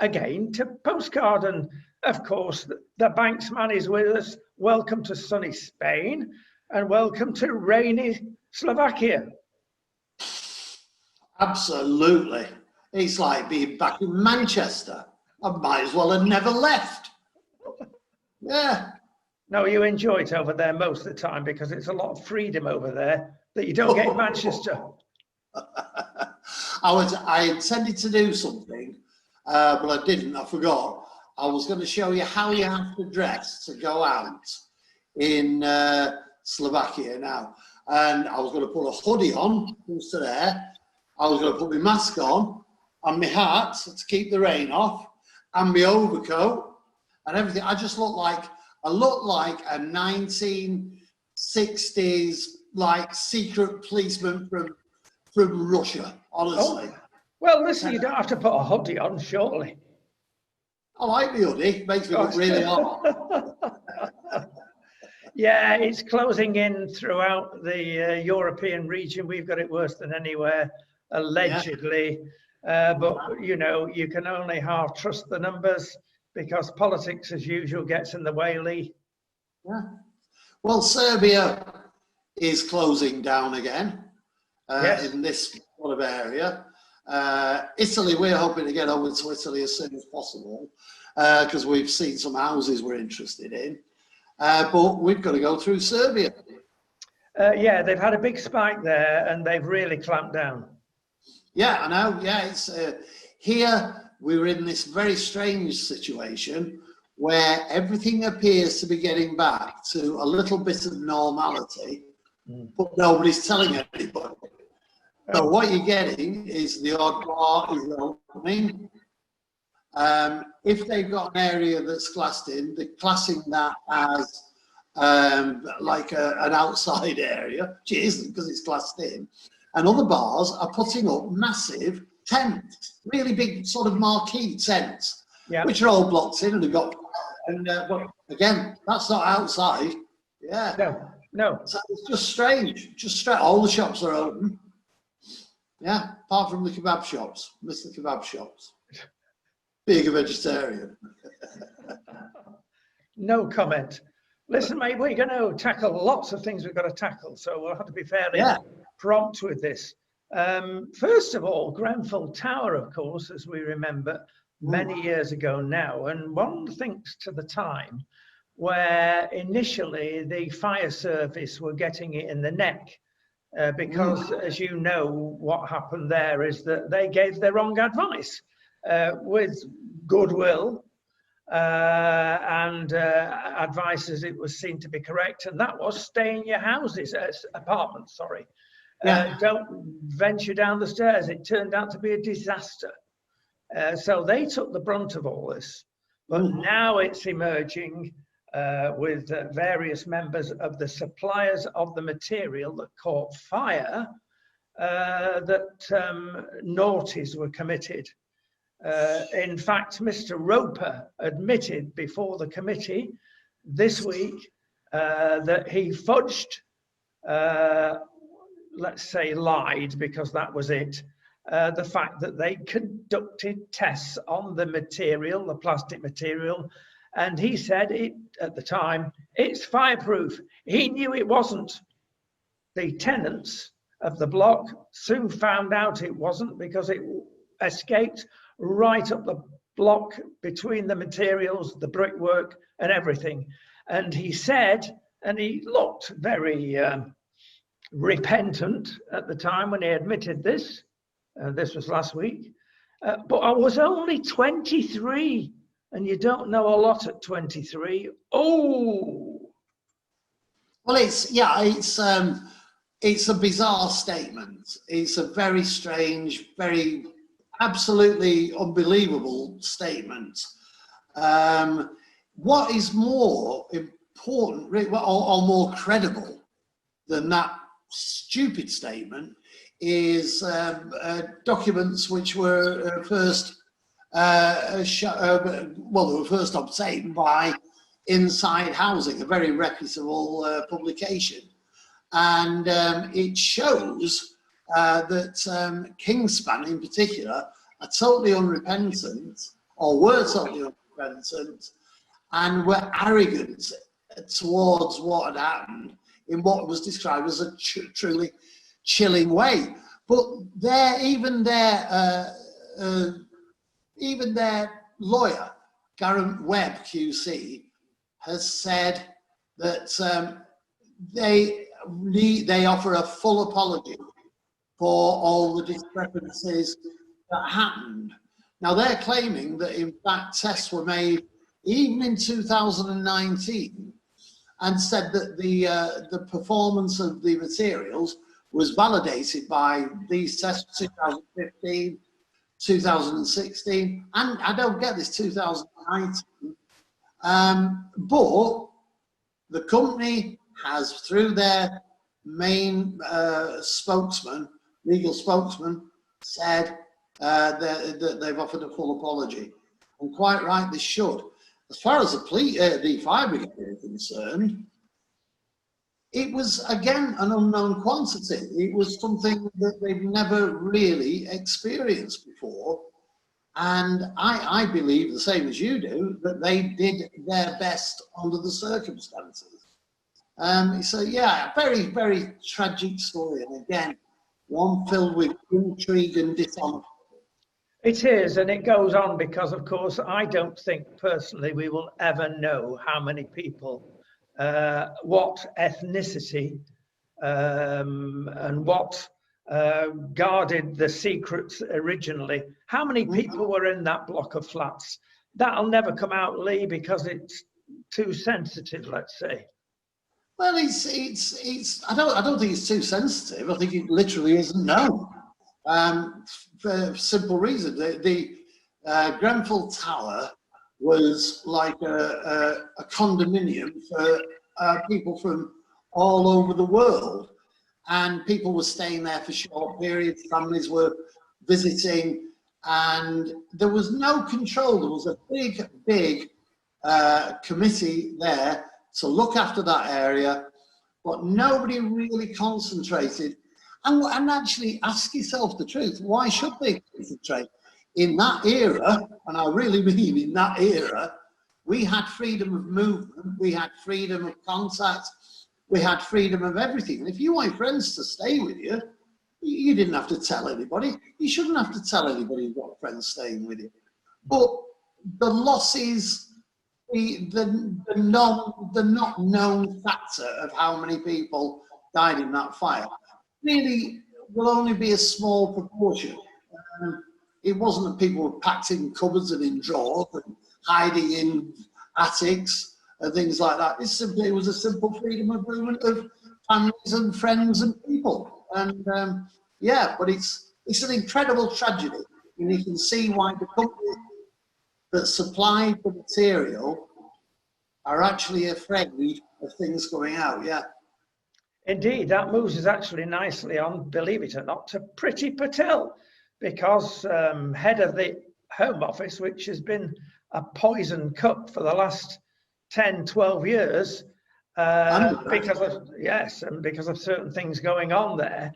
again to Postcard. And of course, the banksman is with us. Welcome to sunny Spain and welcome to rainy Slovakia. Absolutely. It's like being back in Manchester. I might as well have never left. Yeah. No, you enjoy it over there most of the time because it's a lot of freedom over there that you don't get in Manchester. I intended to do something, but I didn't. I forgot. I was going to show you how you have to dress to go out in Slovakia now. And I was going to put a hoodie on, close to there. I was going to put my mask on and my hat to keep the rain off and my overcoat and everything. I look like a 1960s like secret policeman from Russia, honestly. Oh, well, listen, you don't have to put a hoodie on, surely. I like the hoodie. It makes me look really hard. Yeah, it's closing in throughout the European region. We've got it worse than anywhere, allegedly. Yeah. But, you know, you can only half trust the numbers because politics, as usual, gets in the way, Lee. Yeah. Well, Serbia is closing down again in this sort of area. Italy, we're hoping to get over to Italy as soon as possible because we've seen some houses we're interested in. But we've got to go through Serbia. Yeah, they've had a big spike there and they've really clamped down. Yeah, I know. Yeah, it's here we were in this very strange situation where everything appears to be getting back to a little bit of normality, but nobody's telling anybody. So what you're getting is the odd bar is opening. If they've got an area that's classed in, they're classing that as like an outside area, which it isn't because it's classed in. And other bars are putting up massive tents, really big sort of marquee tents, which are all blocked in and have got. And but again, that's not outside. Yeah. No. So it's just strange. All the shops are open. Yeah, apart from the kebab shops. Miss the kebab shops. Being a vegetarian. No comment. Listen, mate, we're going to tackle lots of things we've got to tackle, so we'll have to be fairly prompt with this. First of all, Grenfell Tower, of course, as we remember, many years ago now, and one thinks to the time where initially the fire service were getting it in the neck because, as you know, what happened there is that they gave the wrong advice with goodwill and advice as it was seen to be correct, and that was stay in your houses, apartments, sorry. Don't venture down the stairs. It turned out to be a disaster. So they took the brunt of all this, but now it's emerging with various members of the suppliers of the material that caught fire that naughties were committed. In fact, Mr. Roper admitted before the committee this week that he fudged, let's say lied, because that was it, the fact that they conducted tests on the material, the plastic material, and he said it at the time, it's fireproof. He knew it wasn't. The tenants of the block soon found out it wasn't because it escaped right up the block between the materials, the brickwork and everything. And he said, and he looked very repentant at the time when he admitted this. This was last week. But I was only 23, and you don't know a lot at 23. Oh! Well, it's a bizarre statement. It's a very strange, very absolutely unbelievable statement. What is more important or more credible than that stupid statement is documents which were first they were first obtained by Inside Housing, a very reputable publication, and it shows that Kingspan in particular are totally unrepentant or were totally unrepentant, and were arrogant towards what had happened in what was described as a truly chilling way. But even their lawyer, Garrett Webb QC, has said that they offer a full apology for all the discrepancies that happened. Now they're claiming that in fact tests were made even in 2019 and said that the performance of the materials was validated by these tests 2015, 2016, and I don't get this 2019. But the company has, through their main spokesman, legal spokesman, said that they've offered a full apology, and quite right, they should. As far as the fire brigade is concerned, it was again an unknown quantity. It was something that they've never really experienced before, and I believe the same as you do that they did their best under the circumstances. So yeah, very, very tragic story, and again, one filled with intrigue and dishonesty. It is, and it goes on because, of course, I don't think personally we will ever know how many people, what ethnicity, and what guarded the secrets originally. How many people were in that block of flats? That'll never come out, Lee, because it's too sensitive, let's say. Well, I don't think it's too sensitive. I think it literally isn't known. For a simple reason, the Grenfell Tower was like a condominium for people from all over the world, and people were staying there for short periods. Families were visiting, and there was no control. There was a big committee there to look after that area, but nobody really concentrated. And actually ask yourself the truth, why should they concentrate? In that era, and I really mean in that era, we had freedom of movement, we had freedom of contact, we had freedom of everything. And if you want friends to stay with you, you didn't have to tell anybody. You shouldn't have to tell anybody you've got friends staying with you. But the losses, the not known factor of how many people died in that fire really will only be a small proportion. It wasn't that people were packed in cupboards and in drawers and hiding in attics and things like that. It was a simple freedom of movement of families and friends and people. And yeah, but it's an incredible tragedy, and you can see why the companies that supplied the material are actually afraid of things going out. Yeah. Indeed, that moves us actually nicely on, believe it or not, to Priti Patel, because head of the Home Office, which has been a poison cup for the last 10, 12 years, because of certain things going on there.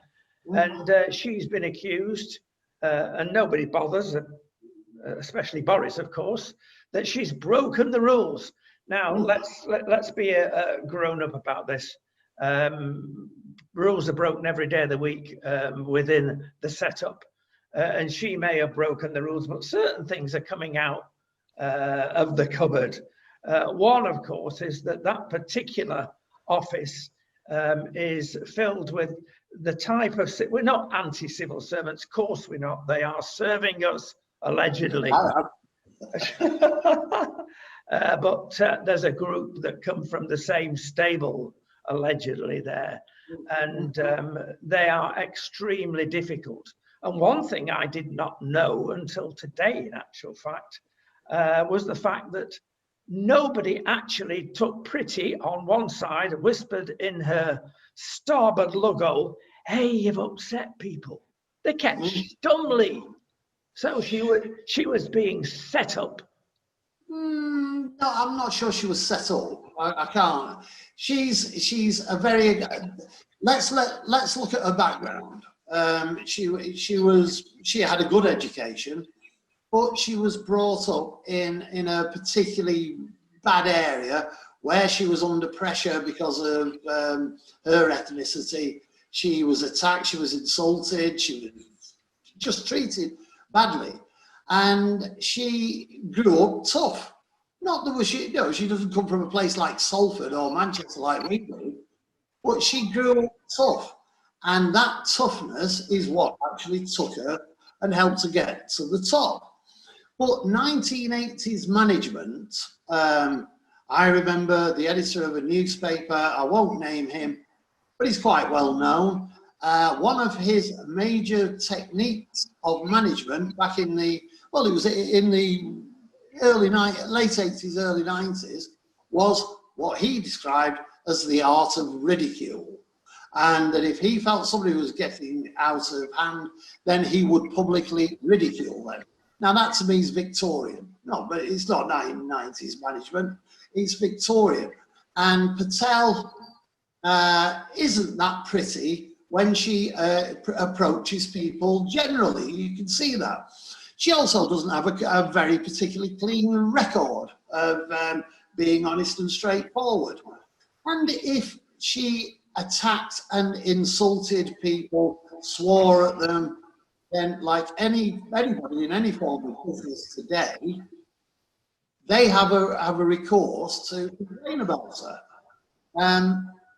And she's been accused, and nobody bothers, especially Boris, of course, that she's broken the rules. Now, let's be a grown-up about this. Rules are broken every day of the week within the setup, and she may have broken the rules, but certain things are coming out of the cupboard. One, of course, is that particular office is filled with the type of, we're not anti-civil servants, of course we're not, they are serving us allegedly. But there's a group that come from the same stable allegedly there, and they are extremely difficult. And one thing I did not know until today, in actual fact, was the fact that nobody actually took Priti on one side, whispered in her starboard luggo, "Hey, you've upset people." They kept stumbling. So she was being set up. No, I'm not sure she was set up. I can't. She's a very. Let's look at her background. She had a good education. but she was brought up in a particularly bad area where she was under pressure because of her ethnicity. She was attacked, she was insulted, she was just treated badly. And she grew up tough. Not that she doesn't come from a place like Salford or Manchester like we do, but she grew up tough. And that toughness is what actually took her and helped her get to the top. But 1980s management, I remember the editor of a newspaper, I won't name him, but he's quite well known. One of his major techniques of management back in the, well, it was in the late 80s, early 90s, was what he described as the art of ridicule. And that if he felt somebody was getting out of hand, then he would publicly ridicule them. Now that to me is Victorian. No, but it's not 1990s management, it's Victorian. And Patel isn't that pretty when she approaches people generally. You can see that. She also doesn't have a very particularly clean record of being honest and straightforward. And if she attacked and insulted people, swore at them, then like anybody in any form of business today, they have a recourse to complain about her.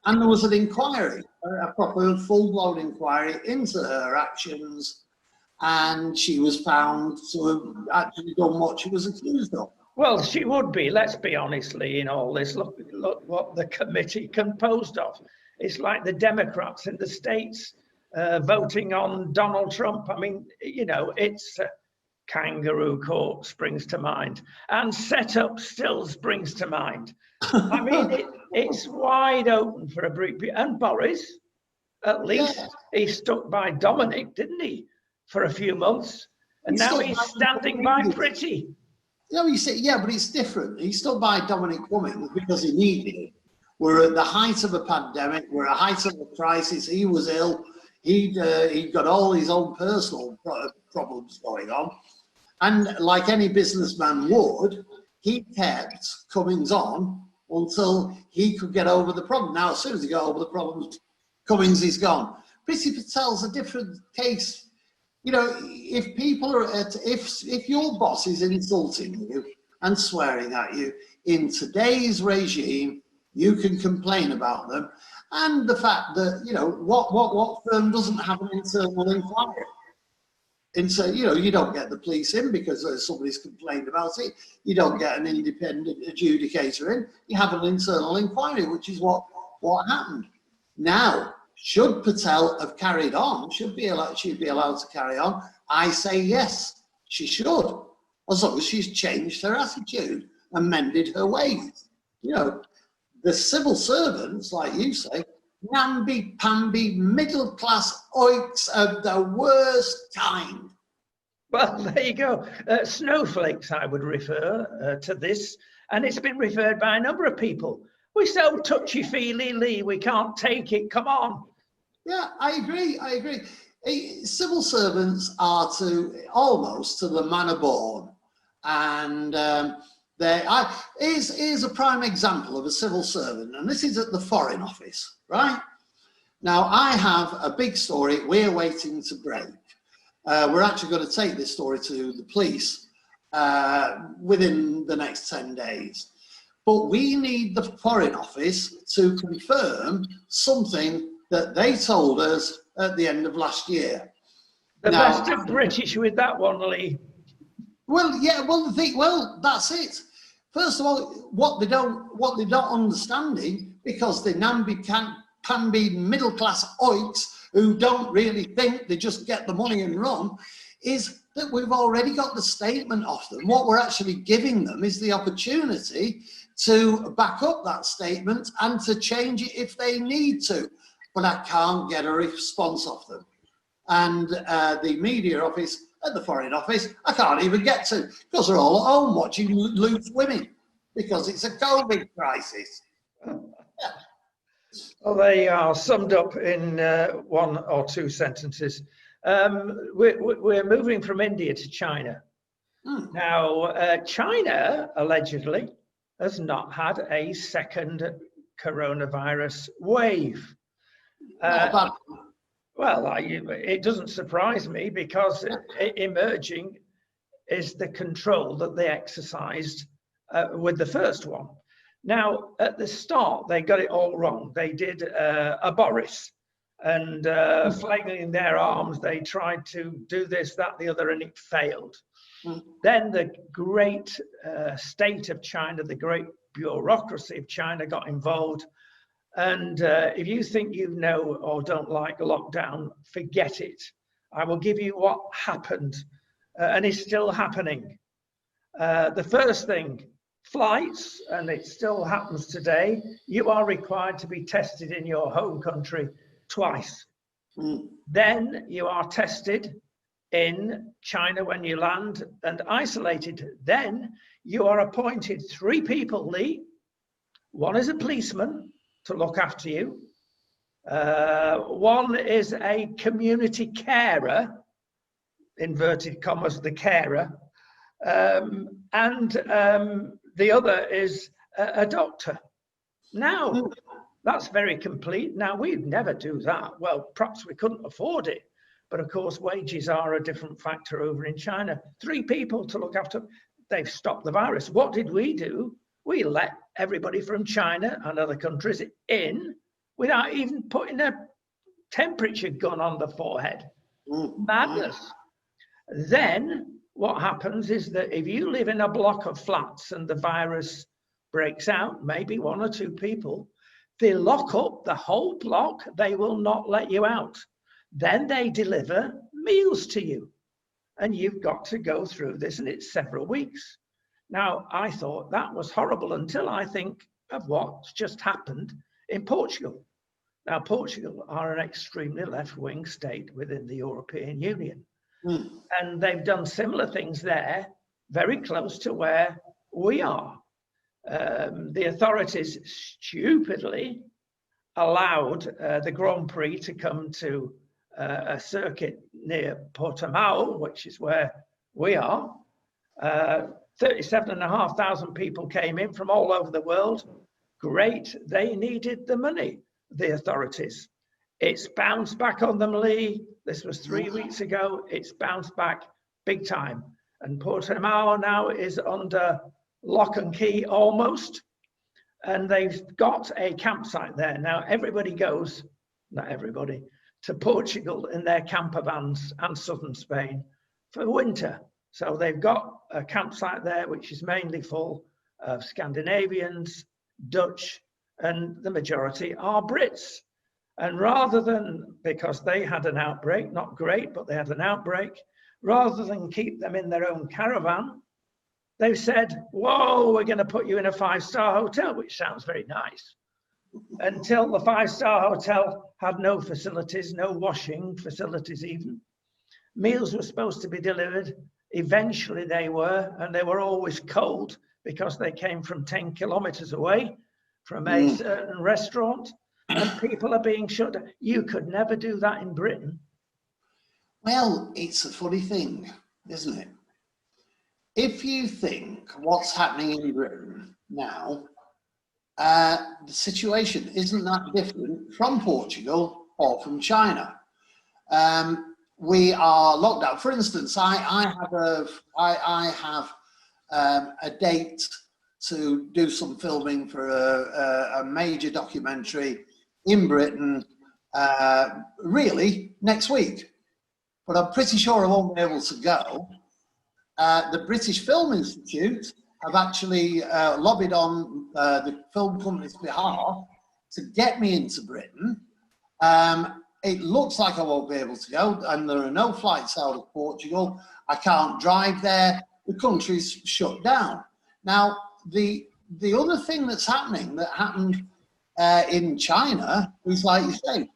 And there was an inquiry, a proper full-blown inquiry into her actions, and she was found to have actually done what she was accused of. Well, she would be, let's be honestly, in all this. Look what the committee composed of. It's like the Democrats in the States voting on Donald Trump. I mean, you know, it's kangaroo court springs to mind, and set up still springs to mind. I mean, it's wide open for a brief period. And Boris, at least, he stuck by Dominic, didn't he, for a few months? And now he's standing by Pretty. You know, you say, yeah, but it's different. He stood by Dominic Cummings because he needed it. We're at the height of a pandemic. We're at the height of a crisis. He was ill. He'd got all his own personal problems going on. And like any businessman would, he kept Cummings on until he could get over the problem. Now, as soon as he got over the problem, Cummings is gone. Priti Patel's a different case. You know, if people are if your boss is insulting you and swearing at you in today's regime, you can complain about them. And the fact that, you know, what firm doesn't have an internal inquiry? And so, you know, you don't get the police in because somebody's complained about it. You don't get an independent adjudicator in. You have an internal inquiry, which is what happened. Now, should Patel have carried on? She'd be allowed to carry on. I say yes, she should, as long as she's changed her attitude and mended her ways. You know, the civil servants, like you say, namby-pamby, middle-class oiks of the worst kind. Well, there you go. Snowflakes, I would refer to this, and it's been referred by a number of people. We're so touchy-feely, Lee, we can't take it, come on. Yeah, I agree. Civil servants are almost to the manner born, and here's a prime example of a civil servant, and this is at the Foreign Office, right? Now, I have a big story we're waiting to break. We're actually going to take this story to the police within the next 10 days. But we need the Foreign Office to confirm something that they told us at the end of last year. The best of British with that one, Lee. Well, yeah, well, that's it. First of all, what they don't understanding, because they're namby-pamby middle-class oiks who don't really think, they just get the money and run, is that we've already got the statement off them. What we're actually giving them is the opportunity to back up that statement and to change it if they need to. But I can't get a response off them. And the media office at the Foreign Office, I can't even get to because they're all at home watching loose women because it's a COVID crisis. Yeah. Well, they are summed up in one or two sentences. We're moving from India to China. Now, China allegedly has not had a second coronavirus wave. Well, it doesn't surprise me, because emerging is the control that they exercised with the first one. Now, at the start, they got it all wrong. They did a Boris, and flailing their arms, they tried to do this, that, the other, and it failed. Then the great state of China, the great bureaucracy of China got involved. And if you think you know or don't like lockdown, forget it. I will give you what happened, and is still happening. The first thing, flights, and it still happens today, you are required to be tested in your home country twice. Then you are tested in China when you land and isolated. Then you are appointed 3 people, Lee. One is a policeman to look after you. One is a community carer, inverted commas, the carer. And the other is a doctor. Now, that's very complete. Now, we'd never do that. Well, perhaps we couldn't afford it. But of course, wages are a different factor over in China. 3 people to look after. They've stopped the virus. What did we do? We let everybody from China and other countries in without even putting a temperature gun on the forehead. Madness. Then what happens is that if you live in a block of flats and the virus breaks out, maybe 1 or 2 people, they lock up the whole block. They will not let you out. Then they deliver meals to you, and you've got to go through this, and it's several weeks. Now, I thought that was horrible until I think of what's just happened in Portugal. Now, Portugal are an extremely left-wing state within the European Union, and they've done similar things there, very close to where we are. The authorities stupidly allowed the Grand Prix to come to a circuit near Portimao, which is where we are. 37,500 people came in from all over the world. Great, they needed the money, the authorities. It's bounced back on them, Lee. This was 3 weeks ago. It's bounced back big time. And Portimao now is under lock and key almost. And they've got a campsite there. Now everybody goes, not everybody, to Portugal in their camper vans and southern Spain for winter. So they've got a campsite there, which is mainly full of Scandinavians, Dutch, and the majority are Brits. And rather than, because they had an outbreak, not great, but they had an outbreak, rather than keep them in their own caravan, they've said, whoa, we're going to put you in a 5-star hotel, which sounds very nice. Until the 5-star hotel had no facilities, no washing facilities even. Meals were supposed to be delivered. Eventually they were, and they were always cold because they came from 10 kilometers away from a certain restaurant, and people are being shut down. You could never do that in Britain. Well, it's a funny thing, isn't it? If you think what's happening in Britain now, the situation isn't that different from Portugal or from China. We are locked down. For instance, I have a date to do some filming for a major documentary in Britain, really next week. But I'm pretty sure I won't be able to go. The British Film Institute have actually lobbied on the film company's behalf to get me into Britain. It looks like I won't be able to go, and there are no flights out of Portugal. I can't drive there. The country's shut down. Now, the other thing that's happening, that happened in China, is, like you say,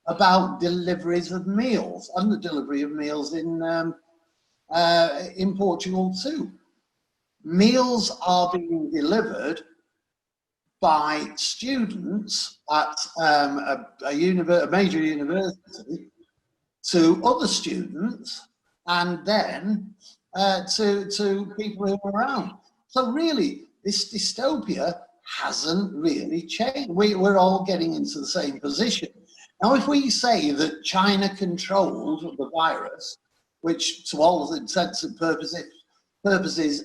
about deliveries of meals, and the delivery of meals in Portugal too. Meals are being delivered by students at a major university to other students, and then to people who are around. So really, this dystopia hasn't really changed. We're all getting into the same position. Now, if we say that China controlled the virus, which to all intents and purposes,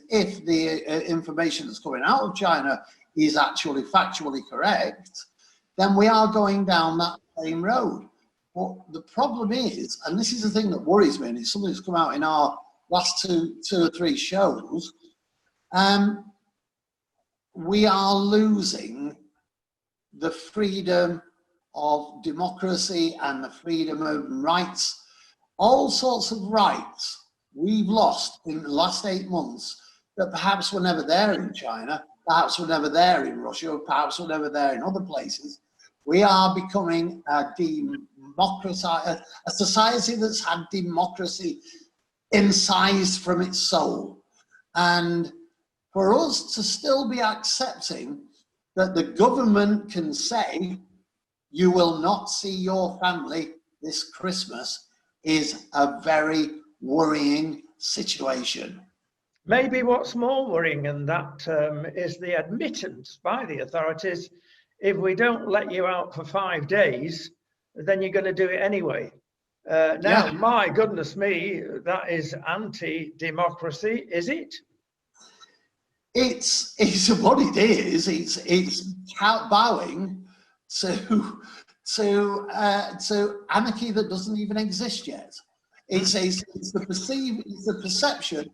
if the information that's coming out of China is actually factually correct, then we are going down that same road. But the problem is, and this is the thing that worries me, and it's something that's come out in our last two or three shows, we are losing the freedom of democracy and the freedom of rights, all sorts of rights we've lost in the last 8 months that perhaps were never there in China, perhaps were never there in Russia, or perhaps were never there in other places. We are becoming a society that's had democracy incised from its soul. And for us to still be accepting that the government can say, you will not see your family this Christmas, is a very worrying situation. Maybe what's more worrying than that is the admittance by the authorities, if we don't let you out for 5 days, then you're going to do it anyway. Now, my goodness me, that is anti-democracy, is it? It's what it is. It's bowing to anarchy that doesn't even exist yet. It's the perception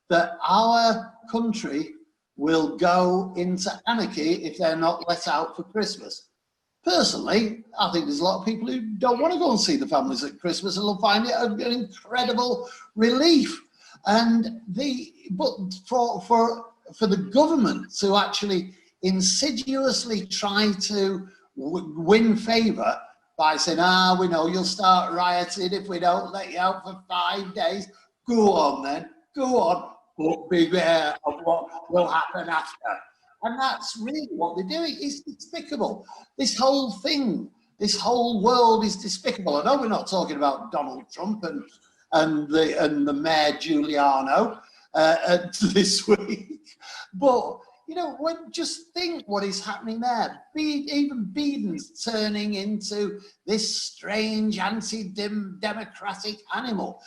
that our country will go into anarchy if they're not let out for Christmas. Personally, I think there's a lot of people who don't want to go and see the families at Christmas, and will find it an incredible relief. But for the government to actually insidiously try to win favour by saying, we know you'll start rioting if we don't let you out for 5 days. Go on then, go on, but beware of what will happen after. And that's really what they're doing. It's despicable. This whole thing, this whole world is despicable. I know we're not talking about Donald Trump and the Mayor Giuliano this week, but just think what is happening there. Even Biden's turning into this strange anti-democratic animal.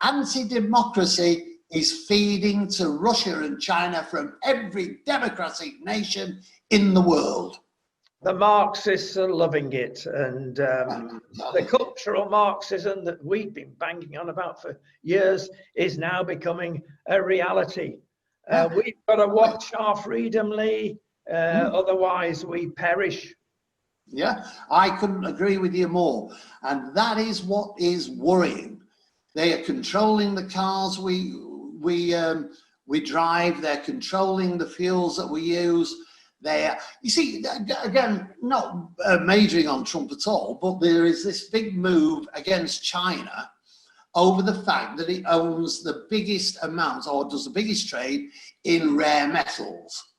Anti-democracy is feeding to Russia and China from every democratic nation in the world. The Marxists are loving it, and the cultural Marxism that we've been banging on about for years is now becoming a reality. We've got to watch our freedom, Lee, otherwise we perish. Yeah, I couldn't agree with you more. And that is what is worrying. They are controlling the cars we drive. They're controlling the fuels that we use. You see, again, not majoring on Trump at all, but there is this big move against China over the fact that it owns the biggest amount, or does the biggest trade in rare metals.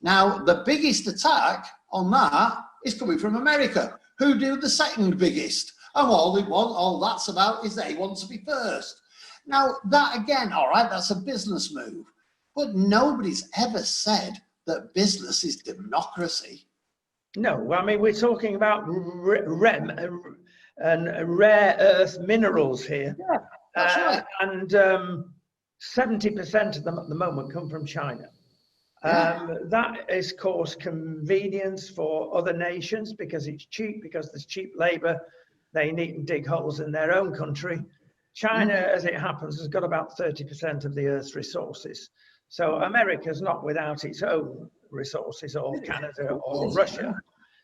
Now, the biggest attack on that is coming from America, who do the second biggest. And all that's about is they want to be first. Now, that again, all right, that's a business move. But nobody's ever said that business is democracy. No, I mean, we're talking about rare earth minerals here. Yeah, that's right. And 70% of them at the moment come from China. That is cause convenience for other nations because it's cheap, because there's cheap labor. They need to dig holes in their own country. China, as it happens, has got about 30% of the Earth's resources. So America's not without its own resources, or Canada or Russia.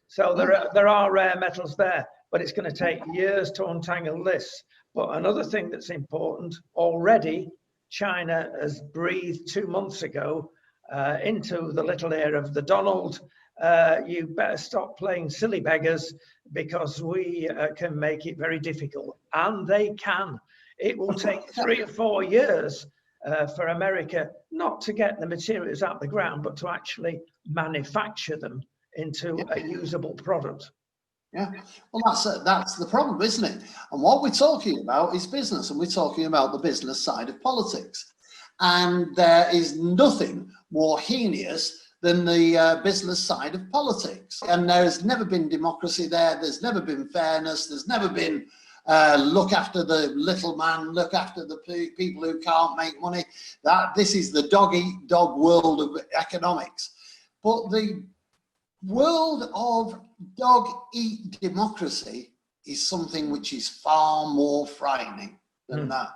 So there are rare metals there, but it's going to take years to untangle this. But another thing that's important, already China has breathed 2 months ago into the little ear of the Donald, you better stop playing silly beggars because we can make it very difficult. And they can. It will take 3 or 4 years for America not to get the materials out the ground, but to actually manufacture them into a usable product. Yeah, well, that's the problem, isn't it? And what we're talking about is business, and we're talking about the business side of politics. And there is nothing more heinous than the business side of politics. And there's never been democracy there. There's never been fairness. There's never been look after the little man, look after the people who can't make money. This is the dog-eat-dog world of economics. But the world of dog-eat democracy is something which is far more frightening than that.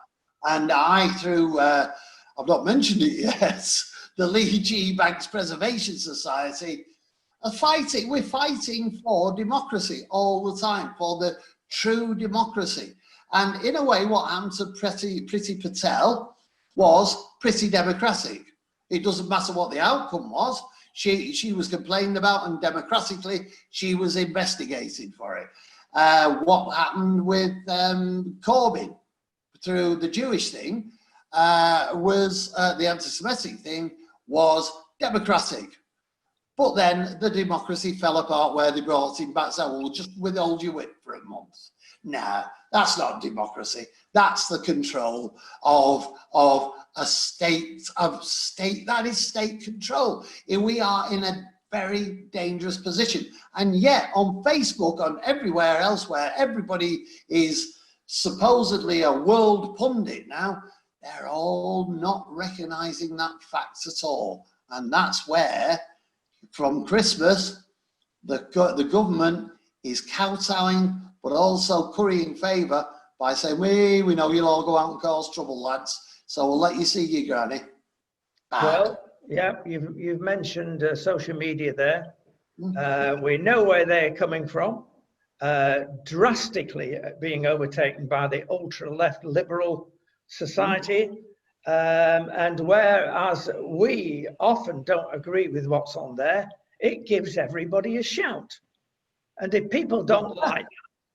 And I've not mentioned it yet, the Lee G. Banks Preservation Society are fighting. We're fighting for democracy all the time, for the true democracy. And in a way, what happened to Priti Patel was pretty democratic. It doesn't matter what the outcome was. She was complained about, and democratically, she was investigated for it. What happened with Corbyn through the Jewish thing was the anti-Semitic thing was democratic. But then the democracy fell apart where they brought him back. So we'll just withhold your whip for a month. Nah, that's not democracy. That's the control of a state, that is state control. We are in a very dangerous position. And yet on Facebook, on everywhere else where everybody is supposedly a world pundit now, they're all not recognizing that fact at all. And that's where, from Christmas, the government is kowtowing, but also currying favour by saying, we know you'll all go out and cause trouble, lads, so we'll let you see your granny. Well, yeah, you've mentioned social media there. We know where they're coming from, drastically being overtaken by the ultra-left liberal society. And whereas we often don't agree with what's on there, it gives everybody a shout. And if people don't like it,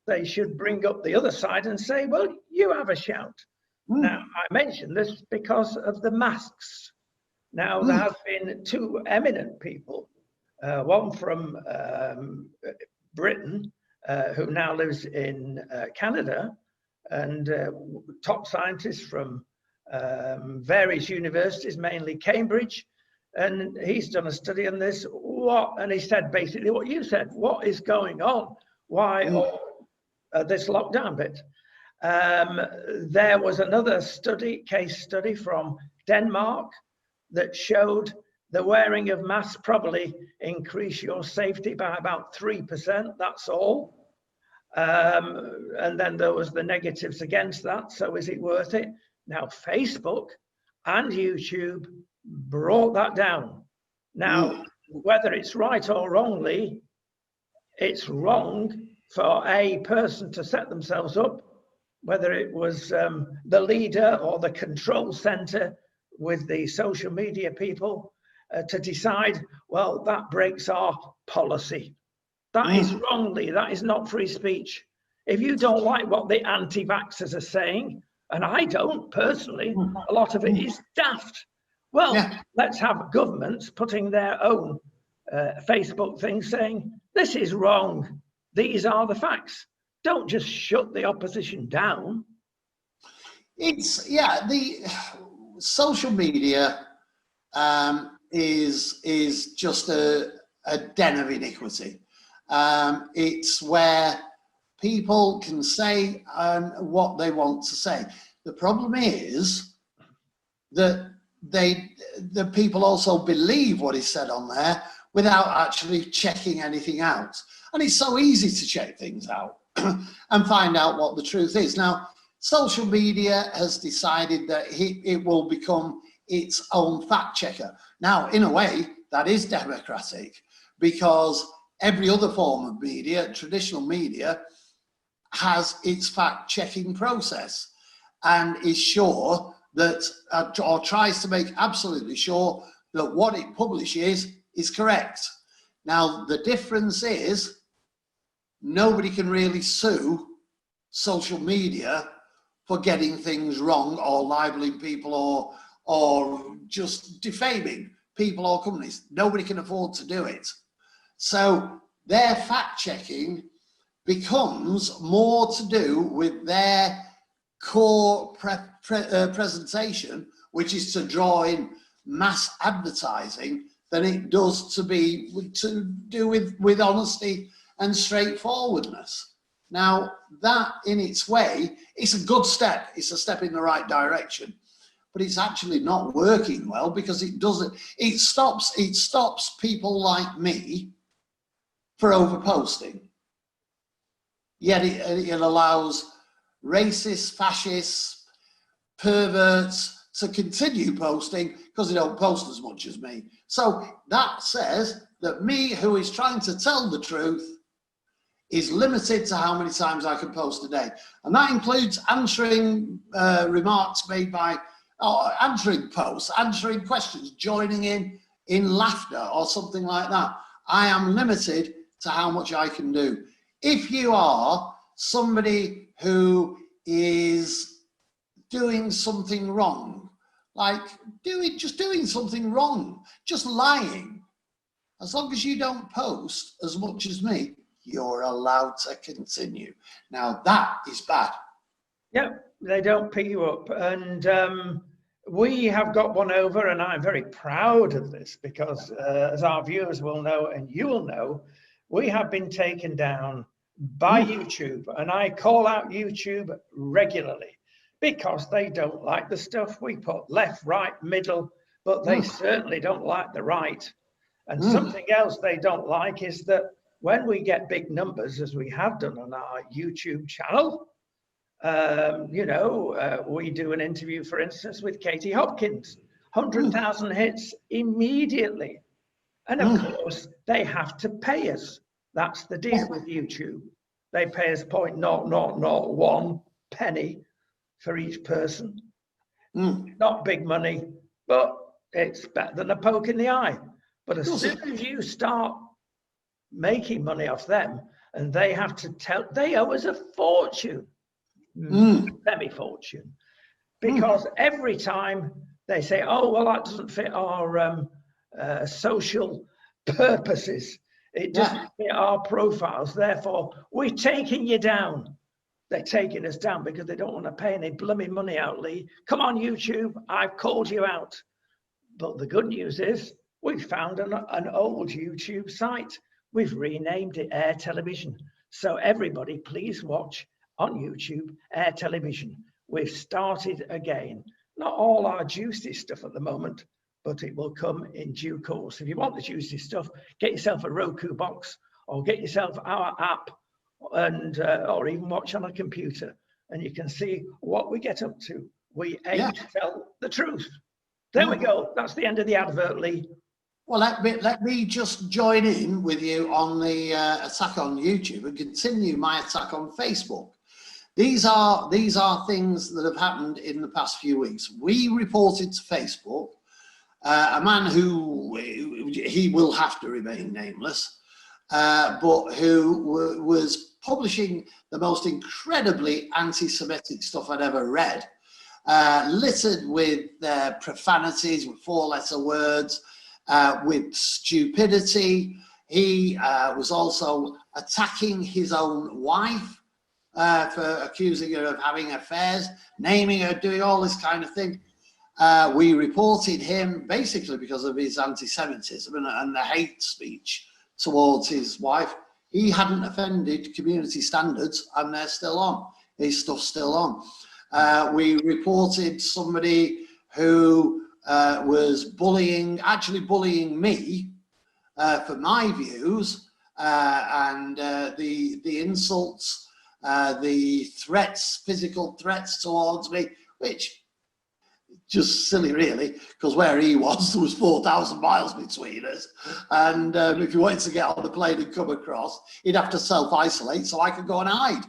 they should bring up the other side and say, well, you have a shout. Now, I mention this because of the masks. Now, there have been two eminent people, one from Britain, who now lives in Canada, and top scientists from various universities, mainly Cambridge, and he's done a study on this. And he said basically what you said. What is going on? Why this lockdown bit? There was another case study from Denmark that showed the wearing of masks probably increase your safety by about 3%. That's all. And then there was the negatives against that. So is it worth it? Now, Facebook and YouTube brought that down. Now, whether it's right or wrongly, it's wrong for a person to set themselves up, whether it was the leader or the control center with the social media people, to decide, well, that breaks our policy. That is wrongly, that is not free speech. If you don't like what the anti-vaxxers are saying, and I don't personally, a lot of it is daft. Well, let's have governments putting their own Facebook thing saying, this is wrong. These are the facts. Don't just shut the opposition down. The social media is just a den of iniquity. It's where people can say what they want to say. The problem is that the people also believe what is said on there without actually checking anything out. And it's so easy to check things out and find out what the truth is. Now, social media has decided that it will become its own fact checker. Now, in a way, that is democratic, because every other form of media, traditional media, has its fact checking process and is sure that, or tries to make absolutely sure that what it publishes is correct. Now, the difference is nobody can really sue social media for getting things wrong or libeling people or just defaming people or companies. Nobody can afford to do it. So their fact checking becomes more to do with their core presentation, which is to draw in mass advertising, than it does to do with honesty and straightforwardness. Now, that in its way, it's a good step. It's a step in the right direction, but it's actually not working well, because it stops people like me for overposting. Yet it allows racists, fascists, perverts to continue posting because they don't post as much as me. So that says that me, who is trying to tell the truth, is limited to how many times I can post a day. And that includes answering remarks made by, answering posts, answering questions, joining in laughter or something like that. I am limited to how much I can do. If you are somebody who is doing something wrong, like just doing something wrong, just lying, as long as you don't post as much as me, you're allowed to continue. Now that is bad. Yeah, they don't pick you up. And we have got one over, and I'm very proud of this, because as our viewers will know, and you will know, we have been taken down by YouTube, and I call out YouTube regularly because they don't like the stuff we put, left, right, middle, but they certainly don't like the right. And something else they don't like is that when we get big numbers, as we have done on our YouTube channel, we do an interview, for instance, with Katie Hopkins, 100,000 hits immediately. And of course, they have to pay us. That's the deal with YouTube. They pay us 0.0001 penny for each person. Not big money, but it's better than a poke in the eye. But as soon as you start making money off them, and they have to they owe us a fortune, semi-fortune, because every time they say, oh, well, that doesn't fit our social purposes, it doesn't fit our profiles, therefore we're taking you down. They're taking us down because they don't want to pay any blooming money out, Lee. Come on, YouTube, I've called you out. But the good news is we've found an old YouTube site. We've renamed it Air Television. So everybody, please watch on YouTube Air Television. We've started again. Not all our juicy stuff at the moment, but it will come in due course. If you want the juicy stuff, get yourself a Roku box or get yourself our app, and or even watch on a computer, and you can see what we get up to. We aim to tell the truth. There we go. That's the end of the advert, Lee. Well, let me just join in with you on the attack on YouTube and continue my attack on Facebook. These are things that have happened in the past few weeks. We reported to Facebook a man who he will have to remain nameless, but who was publishing the most incredibly anti-Semitic stuff I'd ever read, littered with profanities, with four-letter words, with stupidity. He was also attacking his own wife for accusing her of having affairs, naming her, doing all this kind of thing. We reported him basically because of his anti-Semitism and the hate speech towards his wife. He hadn't offended community standards, and they're still on. His stuff's still on. We reported somebody who was actually bullying me for my views, and the insults, the threats, physical threats towards me, which just silly really, because where he was, there was 4,000 miles between us, and if he wanted to get on the plane and come across, he'd have to self-isolate so I could go and hide.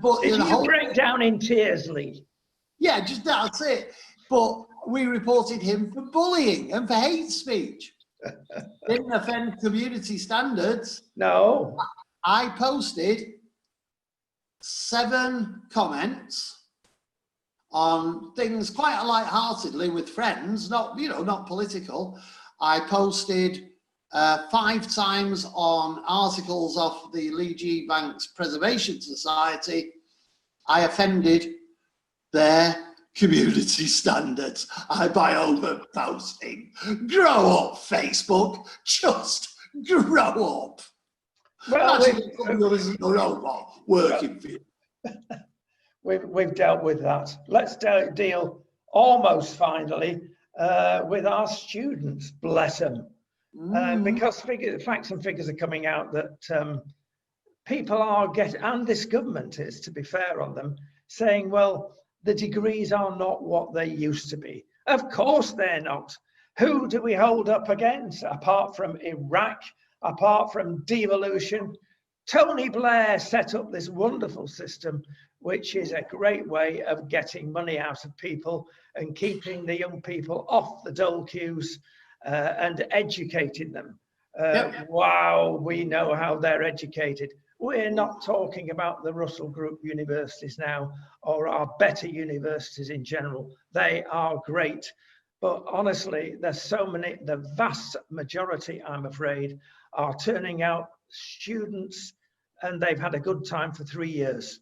But did you break down in tears, Lee? Yeah, just that's it. But we reported him for bullying and for hate speech. Didn't offend community standards. No. I posted 7 comments on things quite light-heartedly with friends, not political. I posted 5 times on articles of the Lee G. Banks Preservation Society. I offended their community standards. I buy over posting. Grow up, Facebook. Just grow up. Well, Actually, no robot working for you. We've dealt with that. Let's deal almost finally with our students, bless them. Because facts and figures are coming out that people are and this government is, to be fair on them, saying, well, the degrees are not what they used to be. Of course they're not. Who do we hold up against, apart from Iraq, apart from devolution? Tony Blair set up this wonderful system, which is a great way of getting money out of people and keeping the young people off the dole queues and educating them. Wow, we know how they're educated. We're not talking about the Russell Group universities now, or our better universities in general. They are great. But honestly, there's so many, the vast majority, I'm afraid, are turning out students and they've had a good time for 3 years.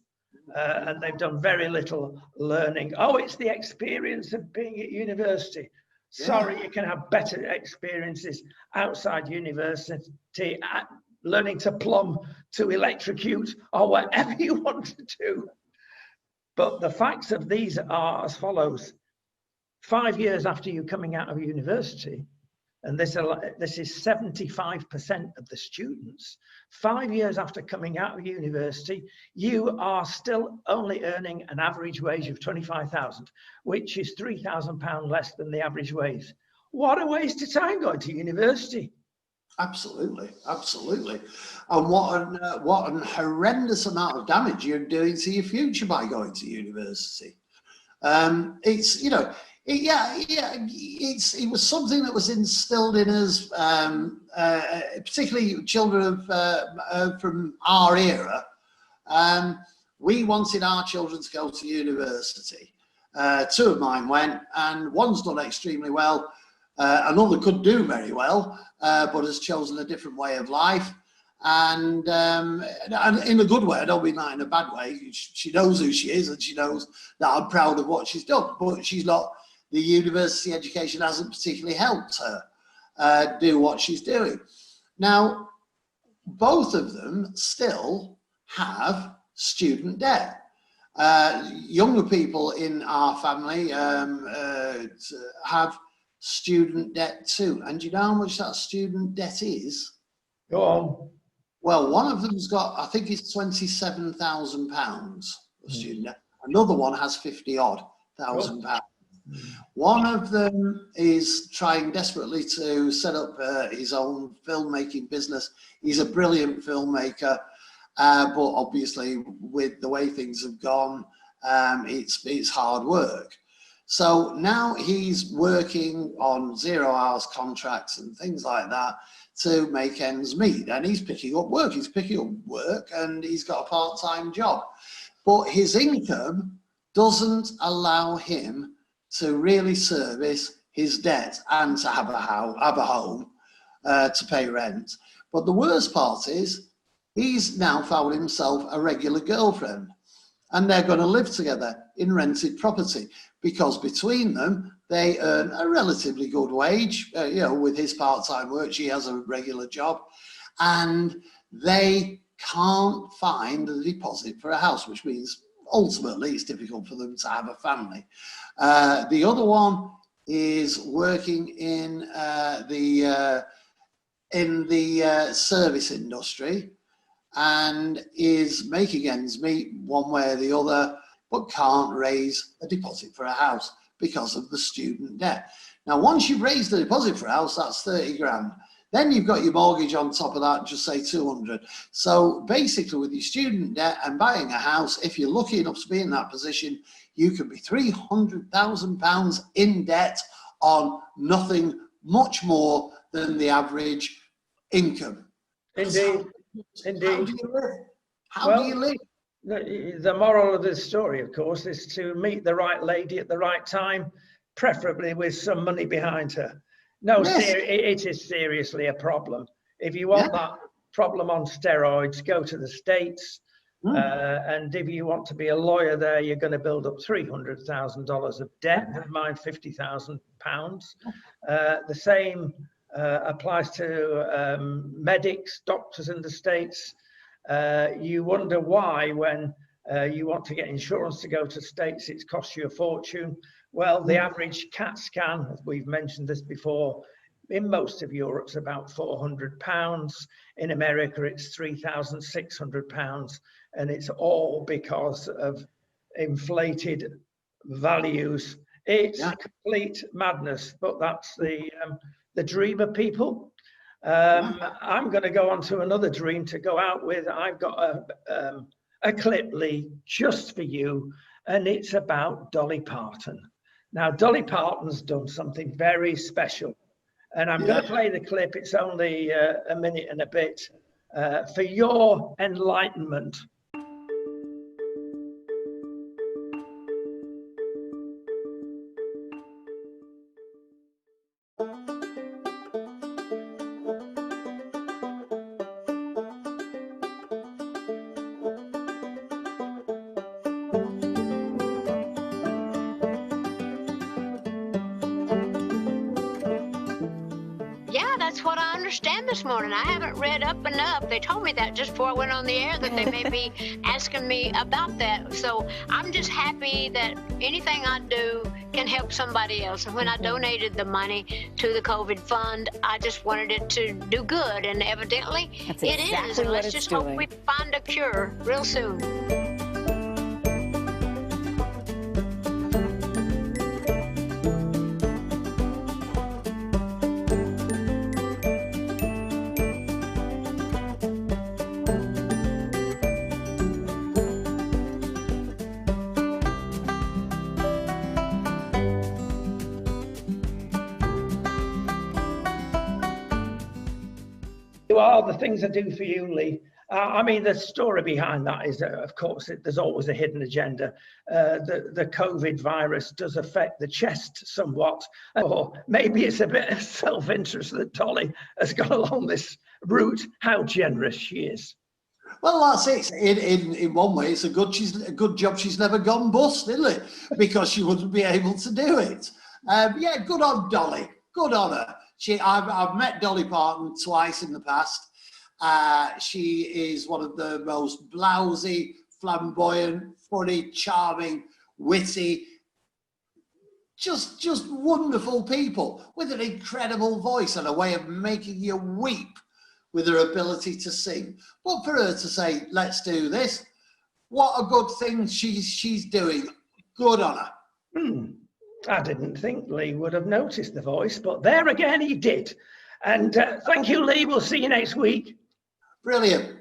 And they've done very little learning. Oh, it's the experience of being at university. Sorry, you can have better experiences outside university, learning to plumb, to electrocute, or whatever you want to do. But the facts of these are as follows. 5 years after you coming out of university, and this is 75% of the students, 5 years after coming out of university, you are still only earning an average wage of 25,000, which is £3,000 less than the average wage. What a waste of time going to university. Absolutely, absolutely. And what an horrendous amount of damage you're doing to your future by going to university. It's, you know, it was something that was instilled in us, particularly children from our era. We wanted our children to go to university. 2 of mine went, and one's done extremely well. Another could do very well, but has chosen a different way of life. And in a good way, I don't mean that in a bad way. She knows who she is and she knows that I'm proud of what she's done, but she's not, the university education hasn't particularly helped her do what she's doing. Now, both of them still have student debt. Younger people in our family have student debt too. And do you know how much that student debt is? Go on. Well, one of them's got, I think it's £27,000 of student debt. Another one has 50-odd thousand pounds. One of them is trying desperately to set up his own filmmaking business. He's a brilliant filmmaker, but obviously with the way things have gone, it's hard work. So now he's working on 0 hours contracts and things like that to make ends meet. And he's picking up work. He's picking up work and he's got a part-time job. But his income doesn't allow him to really service his debt and to have a home to pay rent. But the worst part is he's now found himself a regular girlfriend, and they're going to live together in rented property because between them they earn a relatively good wage. You know, with his part-time work, she has a regular job, and they can't find a deposit for a house, which means ultimately it's difficult for them to have a family. The other one is working in the service industry and is making ends meet one way or the other, but can't raise a deposit for a house because of the student debt. Now, once you've raised the deposit for a house, that's 30 grand. Then you've got your mortgage on top of that, just say 200. So basically with your student debt and buying a house, if you're lucky enough to be in that position, you could be £300,000 in debt on nothing much more than the average income. Indeed, indeed. How do you live? How do you live? The moral of this story, of course, is to meet the right lady at the right time, preferably with some money behind her. No, yes. It is seriously a problem. If you want that problem on steroids, go to the States. And if you want to be a lawyer there, you're going to build up $300,000 of debt, never mind £50,000. The same applies to medics, doctors in the States. You wonder why, when you want to get insurance to go to States, it costs you a fortune. Well, the average CAT scan, as we've mentioned this before, in most of Europe's about £400. In America, it's £3,600. And it's all because of inflated values. It's complete madness, but that's the dream of people. I'm going to go on to another dream to go out with. I've got a clip, Lee, just for you, and it's about Dolly Parton. Now, Dolly Parton's done something very special, and I'm going to play the clip. It's only a minute and a bit for your enlightenment. That's what I understand this morning. I haven't read up enough. They told me that just before I went on the air, that they may be asking me about that. So I'm just happy that anything I do can help somebody else. And when I donated the money to the COVID fund, I just wanted it to do good. And evidently it is. And let's just hope we find a cure real soon. Are the things I do for you, Lee. I mean, the story behind that is, of course, there's always a hidden agenda. The COVID virus does affect the chest somewhat, or maybe it's a bit of self-interest that Dolly has gone along this route. How generous she is. Well, that's it. In one way, it's a good job she's never gone bust, isn't it? Because she wouldn't be able to do it. Yeah, good on Dolly. Good on her. I've met Dolly Parton twice in the past. She is one of the most blousy, flamboyant, funny, charming, witty, just wonderful people with an incredible voice and a way of making you weep with her ability to sing. But for her to say, let's do this, what a good thing she's doing. Good on her. I didn't think Lee would have noticed the voice, but there again he did. And thank you, Lee. We'll see you next week. Brilliant.